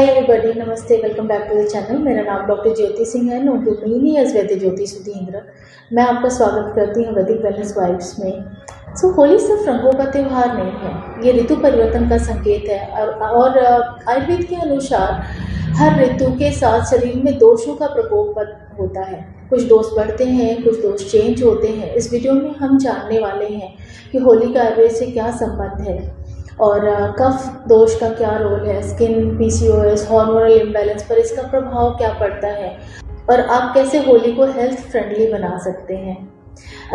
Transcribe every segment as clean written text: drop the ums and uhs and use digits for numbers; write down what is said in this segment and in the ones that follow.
हाय everybody, नमस्ते, welcome back to the channel. मेरा नाम डॉक्टर ज्योति सिंह है, नोन टू मी एज वैद्य ज्योति सुधींद्र। मैं आपका स्वागत करती हूँ वैदिक वेलनेस वाइब्स में। होली सिर्फ रंगों का त्यौहार नहीं है, ये ऋतु परिवर्तन का संकेत है। और आयुर्वेद के अनुसार हर ऋतु के साथ शरीर में दोषों का प्रकोप होता है। कुछ दोष बढ़ते हैं, कुछ दोष चेंज होते हैं। इस वीडियो में हम जानने वाले हैं कि होली का आयुर्वेद से क्या संबंध है और कफ दोष का क्या रोल है, स्किन, पीसीओएस, हार्मोनल इम्बैलेंस पर इसका प्रभाव क्या पड़ता है और आप कैसे होली को हेल्थ फ्रेंडली बना सकते हैं।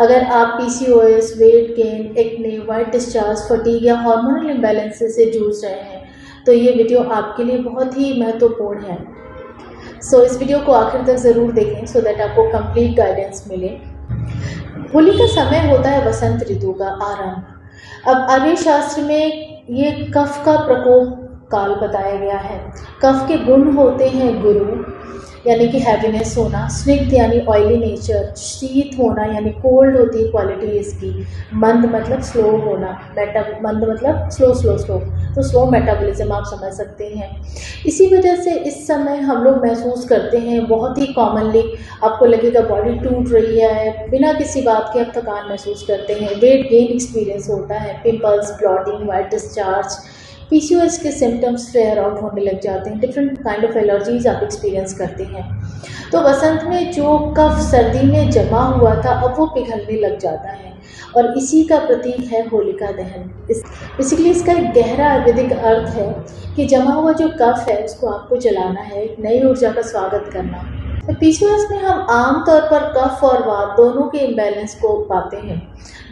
अगर आप PCOS, weight gain, acne, white discharge, fatigue या हार्मोनल इम्बैलेंस से जूझ रहे हैं तो ये वीडियो आपके लिए बहुत ही महत्वपूर्ण है। इस वीडियो को आखिर तक ज़रूर देखें सो दैट आपको कंप्लीट गाइडेंस मिले। होली का समय होता है वसंत ऋतु का आरंभ। अब आयुर्वेद शास्त्र में ये कफ का प्रकोप काल बताया गया है। कफ के गुण होते हैं गुरु यानी कि हैवीनेस होना, स्निग्ध यानी ऑयली नेचर, शीत होना यानी कोल्ड होती है क्वालिटी इसकी, मंद मतलब स्लो होना, मंद मतलब स्लो तो स्लो मेटाबॉलिज्म आप समझ सकते हैं। इसी वजह से इस समय हम लोग महसूस करते हैं बहुत ही कॉमनली, आपको लगेगा बॉडी टूट रही है, बिना किसी बात के आप थकान महसूस करते हैं, वेट गेन एक्सपीरियंस होता है, pimples, blotting, white discharge, PCOS के सिम्टम्स फ्लेयर आउट होने लग जाते हैं, डिफरेंट काइंड ऑफ एलर्जीज आप एक्सपीरियंस करते हैं। तो वसंत में जो कफ सर्दी में जमा हुआ था अब वो पिघलने लग जाता है और इसी का प्रतीक है होलिका दहन। बेसिकली इसका एक गहरा आयुर्वेदिक अर्थ है कि जमा हुआ जो कफ है उसको आपको जलाना है, एक नई ऊर्जा का स्वागत करना। तो पीसीओएस में हम आमतौर पर कफ और वात दोनों के इम्बैलेंस को पाते हैं।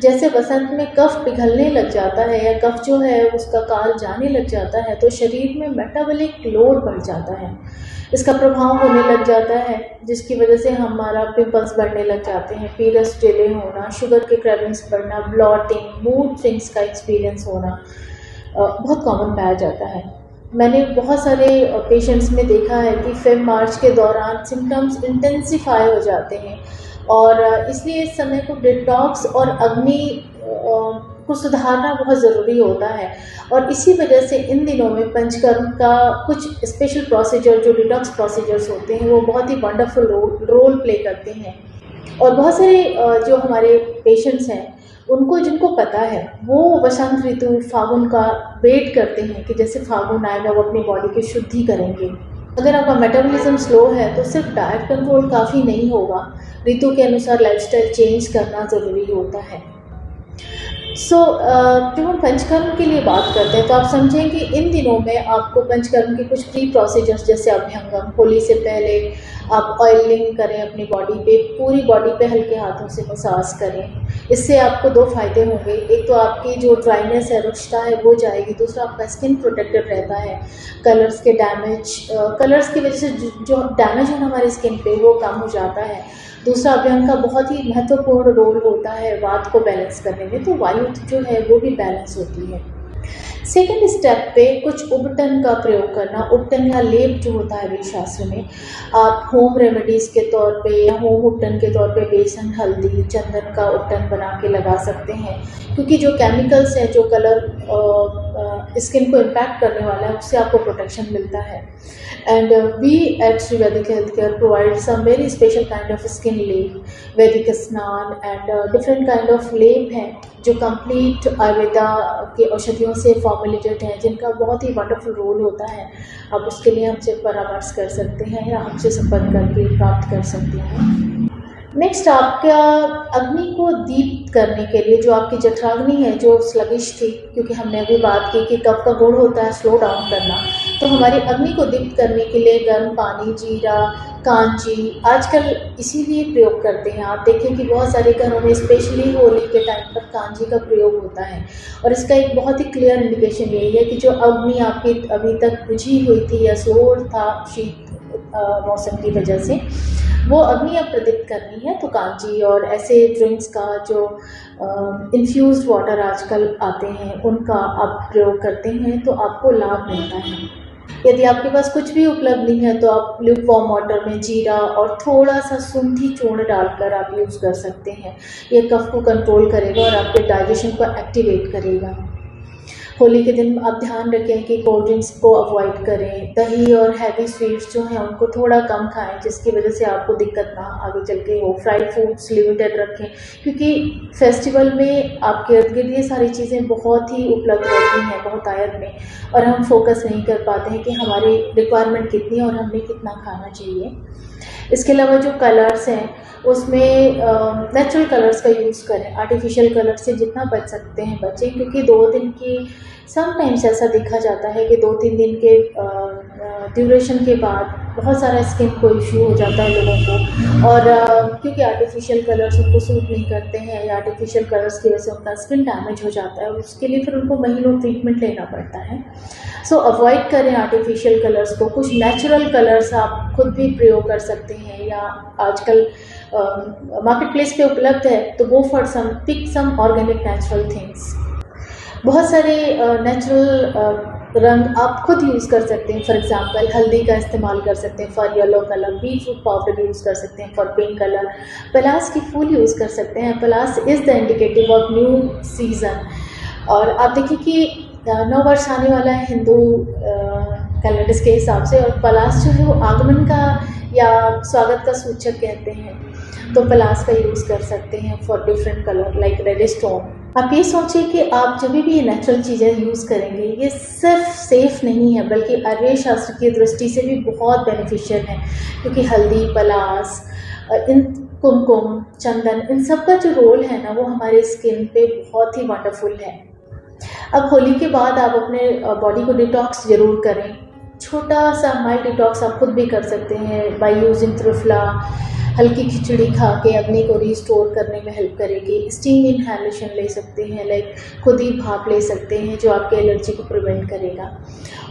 जैसे वसंत में कफ पिघलने लग जाता है या कफ जो है उसका काल जाने लग जाता है तो शरीर में मेटाबॉलिक लोड बढ़ जाता है, इसका प्रभाव होने लग जाता है, जिसकी वजह से हमारा पिंपल्स बढ़ने लग जाते हैं, पीरियड्स डिले होना, शुगर के क्रेविंग्स बढ़ना, ब्लॉटिंग, मूड स्विंग्स का एक्सपीरियंस होना बहुत कॉमन पाया जाता है। मैंने बहुत सारे पेशेंट्स में देखा है कि फेब-मार्च के दौरान सिम्टम्स इंटेंसिफाई हो जाते हैं और इसलिए इस समय को डिटॉक्स और अग्नि को सुधारना बहुत ज़रूरी होता है। और इसी वजह से इन दिनों में पंचकर्म का कुछ स्पेशल प्रोसीजर जो डिटॉक्स प्रोसीजर्स होते हैं वो बहुत ही वंडरफुल रोल प्ले करते हैं। और बहुत सारे जो हमारे पेशेंट्स हैं उनको जिनको पता है वो वसंत ऋतु फागुन का वेट करते हैं कि जैसे फागुन आएगा वो अपनी बॉडी की शुद्धि करेंगे। अगर आपका मेटाबॉलिज्म स्लो है तो सिर्फ डाइट कंट्रोल काफ़ी नहीं होगा, ऋतु के अनुसार लाइफस्टाइल चेंज करना ज़रूरी होता है। जब हम पंचकर्म के लिए बात करते हैं तो आप समझें कि इन दिनों में आपको पंचकर्म के कुछ प्री प्रोसीजर्स जैसे अभ्यंगम, होली से पहले आप ऑयलिंग करें अपनी बॉडी पे, पूरी बॉडी पे हल्के हाथों से मसाज करें। इससे आपको दो फायदे होंगे, एक तो आपकी जो ड्राइनेस है, रुक्षता है वो जाएगी, दूसरा आपका स्किन प्रोटेक्टेड रहता है, कलर्स की वजह से जो डैमेज होना हमारी स्किन पे वो कम हो जाता है। दूसरा अभ्यंग का बहुत ही महत्वपूर्ण रोल होता है वात को बैलेंस करने में, तो वायु जो है वो भी बैलेंस होती है। सेकेंड स्टेप पे कुछ उबटन का प्रयोग करना। उबटन या लेप जो होता है वेद शास्त्र में, आप होम रेमेडीज़ के तौर पे या होम उबटन के तौर पे बेसन, हल्दी, चंदन का उबटन बना के लगा सकते हैं, क्योंकि जो केमिकल्स हैं जो कलर स्किन को इम्पैक्ट करने वाला है उससे आपको प्रोटेक्शन मिलता है। And we at Shri Vaidik health care provide some very special kind of skin लेप, वैदिक स्नान एंड डिफरेंट काइंड ऑफ लेप हैं जो कंप्लीट आयुर्वेदा के औषधियों से फॉर्मुलेटेड हैं, जिनका बहुत ही वंडरफुल रोल होता है। आप उसके लिए हमसे परामर्श कर सकते हैं या हमसे संपर्क करके प्राप्त कर सकते हैं। नेक्स्ट, आपका अग्नि को दीप्त करने के लिए जो आपकी जठराग्नि है जो स्लगिश थी, क्योंकि हमने अभी बात की कि कफ का गुण होता है स्लो डाउन करना, तो हमारी अग्नि को दीप्त करने के लिए गर्म पानी, जीरा, कांजी आजकल इसीलिए प्रयोग करते हैं। आप देखें कि बहुत सारे घरों में स्पेशली होली के टाइम पर कांजी का प्रयोग होता है और इसका एक बहुत ही क्लियर इंडिकेशन यही है कि जो अग्नि आपकी अभी तक बुझी हुई थी या स्लो था शीत मौसम की वजह से, वो अग्नि अब प्रदीप्त करनी है, तो कांजी और ऐसे ड्रिंक्स का जो इन्फ्यूज़्ड वाटर आजकल आते हैं उनका आप प्रयोग करते हैं तो आपको लाभ मिलता है। यदि आपके पास कुछ भी उपलब्ध नहीं है तो आप ल्यूकवार्म वाटर में जीरा और थोड़ा सा सूंठी चूर्ण डालकर आप यूज़ कर सकते हैं। ये कफ को कंट्रोल करेगा और आपके डाइजेशन को एक्टिवेट करेगा। होली के दिन आप ध्यान रखें कि कोल्ड ड्रिंक्स को अवॉइड करें, दही और हैवी स्वीट्स जो हैं उनको थोड़ा कम खाएं, जिसकी वजह से आपको दिक्कत ना आगे चल के हो। फ्राइड फूड्स लिमिटेड रखें, क्योंकि फेस्टिवल में आपके इर्द गिर्द ये सारी चीज़ें बहुत ही उपलब्ध होती हैं बहुतायत में, और हम फोकस नहीं कर पाते हैं कि हमारी रिक्वायरमेंट कितनी है और हमें कितना खाना चाहिए। इसके अलावा जो कलर्स हैं उसमें नेचुरल कलर्स का यूज़ करें, आर्टिफिशियल कलर से जितना बच सकते हैं बचें, क्योंकि 2 दिन की समटाइम्स ऐसा देखा जाता है कि 2-3 दिन के ड्यूरेशन के बाद बहुत सारा स्किन को इश्यू हो जाता है लोगों को, और क्योंकि आर्टिफिशियल कलर्स उनको सूट नहीं करते हैं या आर्टिफिशियल कलर्स की वजह से उनका स्किन डैमेज हो जाता है, उसके लिए फिर उनको महीनों ट्रीटमेंट लेना पड़ता है। सो अवॉइड करें आर्टिफिशियल कलर्स को। कुछ नेचुरल कलर्स आप खुद भी प्रयोग कर सकते हैं, या आजकल मार्केट प्लेस पे उपलब्ध है, तो go for some, pick some organic natural things. बहुत सारे नेचुरल रंग आप खुद यूज़ कर सकते हैं। फॉर एग्जांपल हल्दी का इस्तेमाल कर सकते हैं for yellow colour, beetroot powder use कर सकते हैं फॉर पिंक कलर, पलास की फूल यूज़ कर सकते हैं। Palash is the indicative of new season. और आप देखिए कि नव वर्ष आने वाला है हिंदू कैलेंडर्स के हिसाब से, और पलास जो है वो आगमन का या स्वागत का सूचक कहते हैं, तो पलास का यूज़ कर सकते हैं for different colour like red stone. आप ये सोचिए कि आप जब भी ये नेचुरल चीज़ें यूज़ करेंगे, ये सिर्फ सेफ़ नहीं है बल्कि आयुर्वेद शास्त्र की दृष्टि से भी बहुत बेनिफिशियल है, क्योंकि हल्दी, पलास, इन कुमकुम, चंदन, इन सब का जो रोल है ना, वो हमारे स्किन पे बहुत ही वंडरफुल है। अब होली के बाद आप अपने बॉडी को डिटॉक्स ज़रूर करें। छोटा सा माइल्ड डिटॉक्स आप खुद भी कर सकते हैं बाय यूजिंग त्रिफला। हल्की खिचड़ी खा के अग्नि को रिस्टोर करने में हेल्प करेगी। स्टीम इनहेलेशन ले सकते हैं, लाइक खुद ही भाप ले सकते हैं, जो आपके एलर्जी को प्रिवेंट करेगा।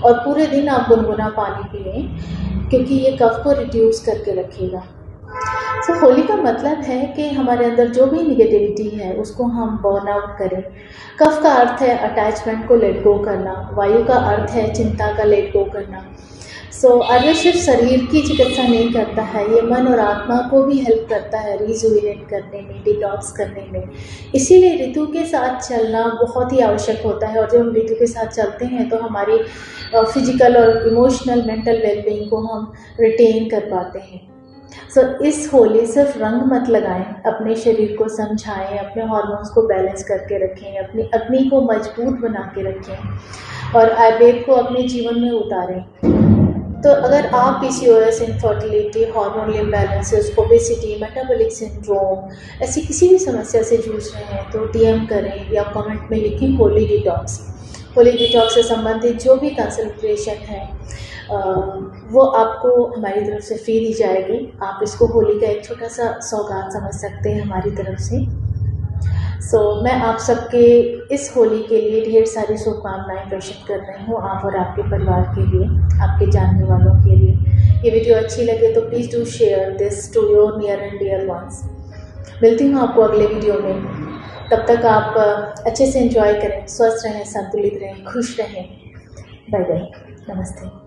और पूरे दिन आप गुनगुना पानी पिएं, क्योंकि ये कफ को रिड्यूस करके रखेगा। सो होली का मतलब है कि हमारे अंदर जो भी निगेटिविटी है उसको हम बर्न आउट करें। कफ का अर्थ है अटैचमेंट को लेट गो करना, वायु का अर्थ है चिंता का लेट गो करना। सो आयुर्वेद सिर्फ शरीर की चिकित्सा नहीं करता है, ये मन और आत्मा को भी हेल्प करता है रिजुविनेट करने में, डिटॉक्स करने में। इसीलिए ऋतु के साथ चलना बहुत ही आवश्यक होता है, और जब हम ऋतु के साथ चलते हैं तो हमारी फिजिकल और इमोशनल मेंटल वेलबींग को हम रिटेन कर पाते हैं। सो इस होली सिर्फ रंग मत लगाएं, अपने शरीर को समझाएं, अपने हार्मोन्स को बैलेंस करके रखें, अपनी अग्नि को मजबूत बना के रखें और आयुर्वेद को अपने जीवन में उतारें। तो अगर आप PCOS, infertility, hormonal imbalances, obesity, metabolic syndrome, ऐसी किसी भी समस्या से जूझ रहे हैं तो DM करें या कमेंट में लिखें होली डिटॉक्स। होली डिटॉक्स से संबंधित जो भी कंसल्टेशन है वो आपको हमारी तरफ से फ्री दी जाएगी। आप इसको होली का एक छोटा सा सौगात समझ सकते हैं हमारी तरफ से। मैं आप सबके इस होली के लिए ढेर सारी शुभकामनाएं प्रेषित कर रही हूँ, आप और आपके परिवार के लिए, आपके जानने वालों के लिए। ये वीडियो अच्छी लगे तो please do share this to your near and dear ones. मिलती हूँ आपको अगले वीडियो में। तब तक आप अच्छे से एंजॉय करें, स्वस्थ रहें, संतुलित रहें, खुश रहें। बाय बाय, नमस्ते।